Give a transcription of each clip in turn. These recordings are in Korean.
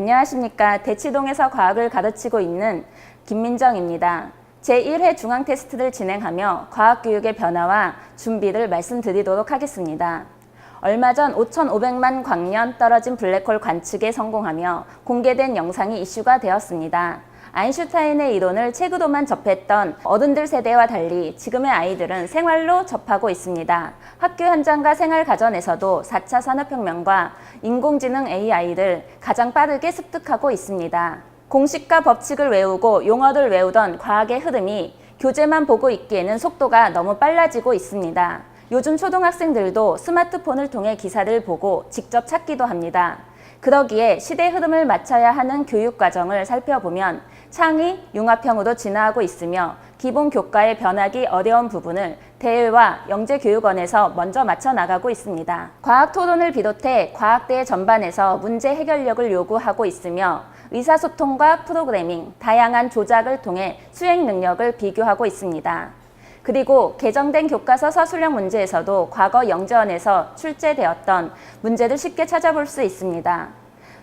안녕하십니까. 대치동에서 과학을 가르치고 있는 김민정입니다. 제1회 중앙 테스트를 진행하며 과학교육의 변화와 준비를 말씀드리도록 하겠습니다. 얼마 전 5,500만 광년 떨어진 블랙홀 관측에 성공하며 공개된 영상이 이슈가 되었습니다. 아인슈타인의 이론을 책으로만 접했던 어른들 세대와 달리 지금의 아이들은 생활로 접하고 있습니다. 학교 현장과 생활 가정에서도 4차 산업혁명과 인공지능 AI를 가장 빠르게 습득하고 있습니다. 공식과 법칙을 외우고 용어를 외우던 과학의 흐름이 교재만 보고 있기에는 속도가 너무 빨라지고 있습니다. 요즘 초등학생들도 스마트폰을 통해 기사를 보고 직접 찾기도 합니다. 그러기에 시대 흐름을 맞춰야 하는 교육 과정을 살펴보면 창의, 융합형으로 진화하고 있으며 기본 교과에 변하기 어려운 부분을 대외와 영재교육원에서 먼저 맞춰 나가고 있습니다. 과학 토론을 비롯해 과학대회 전반에서 문제 해결력을 요구하고 있으며 의사소통과 프로그래밍, 다양한 조작을 통해 수행 능력을 비교하고 있습니다. 그리고 개정된 교과서 서술형 문제에서도 과거 영재원에서 출제되었던 문제를 쉽게 찾아볼 수 있습니다.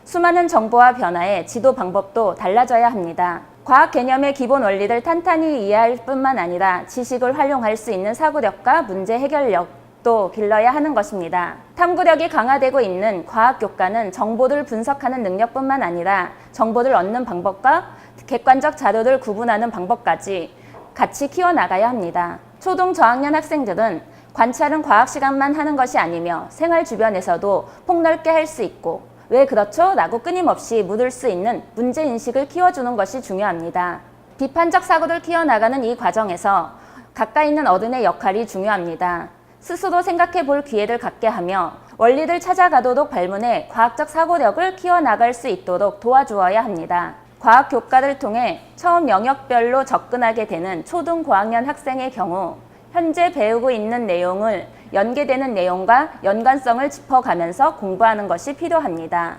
수많은 정보와 변화에 지도 방법도 달라져야 합니다. 과학 개념의 기본 원리를 탄탄히 이해할 뿐만 아니라 지식을 활용할 수 있는 사고력과 문제 해결력도 길러야 하는 것입니다. 탐구력이 강화되고 있는 과학 교과는 정보를 분석하는 능력뿐만 아니라 정보를 얻는 방법과 객관적 자료를 구분하는 방법까지 같이 키워나가야 합니다. 초등 저학년 학생들은 관찰은 과학 시간만 하는 것이 아니며 생활 주변에서도 폭넓게 할 수 있고 왜 그렇죠? 라고 끊임없이 물을 수 있는 문제인식을 키워주는 것이 중요합니다. 비판적 사고를 키워나가는 이 과정에서 가까이 있는 어른의 역할이 중요합니다. 스스로 생각해 볼 기회를 갖게 하며 원리를 찾아가도록 발문해 과학적 사고력을 키워나갈 수 있도록 도와주어야 합니다. 과학 교과를 통해 처음 영역별로 접근하게 되는 초등 고학년 학생의 경우 현재 배우고 있는 내용을 연계되는 내용과 연관성을 짚어가면서 공부하는 것이 필요합니다.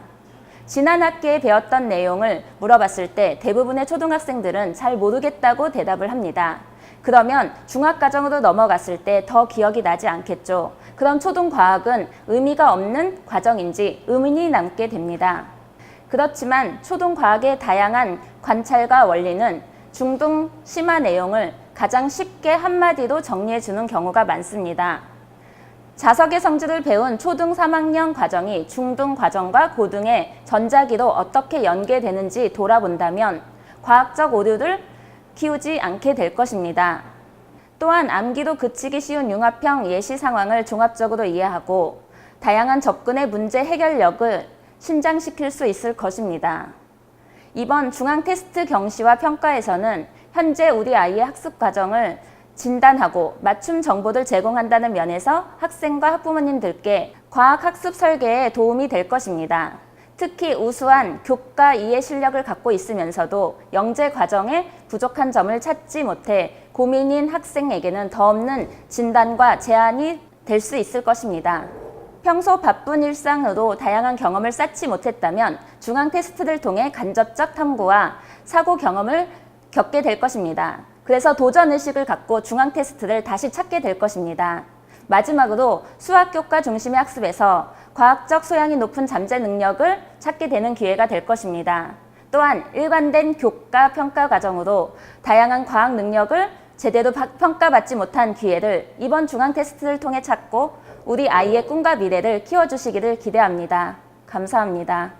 지난 학기에 배웠던 내용을 물어봤을 때 대부분의 초등학생들은 잘 모르겠다고 대답을 합니다. 그러면 중학과정으로 넘어갔을 때 더 기억이 나지 않겠죠. 그럼 초등과학은 의미가 없는 과정인지 의문이 남게 됩니다. 그렇지만 초등과학의 다양한 관찰과 원리는 중등 심화 내용을 가장 쉽게 한마디로 정리해주는 경우가 많습니다. 자석의 성질을 배운 초등 3학년 과정이 중등 과정과 고등의 전자기로 어떻게 연계되는지 돌아본다면 과학적 오류를 키우지 않게 될 것입니다. 또한 암기로 그치기 쉬운 융합형 예시 상황을 종합적으로 이해하고 다양한 접근의 문제 해결력을 신장시킬 수 있을 것입니다. 이번 중앙 테스트 경시와 평가에서는 현재 우리 아이의 학습 과정을 진단하고 맞춤 정보를 제공한다는 면에서 학생과 학부모님들께 과학 학습 설계에 도움이 될 것입니다. 특히 우수한 교과 이해 실력을 갖고 있으면서도 영재 과정에 부족한 점을 찾지 못해 고민인 학생에게는 더 없는 진단과 제안이 될 수 있을 것입니다. 평소 바쁜 일상으로 다양한 경험을 쌓지 못했다면 중앙 테스트를 통해 간접적 탐구와 사고 경험을 겪게 될 것입니다. 그래서 도전의식을 갖고 중앙 테스트를 다시 찾게 될 것입니다. 마지막으로 수학교과 중심의 학습에서 과학적 소양이 높은 잠재 능력을 찾게 되는 기회가 될 것입니다. 또한 일관된 교과 평가 과정으로 다양한 과학 능력을 제대로 평가받지 못한 기회를 이번 중앙 테스트를 통해 찾고 우리 아이의 꿈과 미래를 키워주시기를 기대합니다. 감사합니다.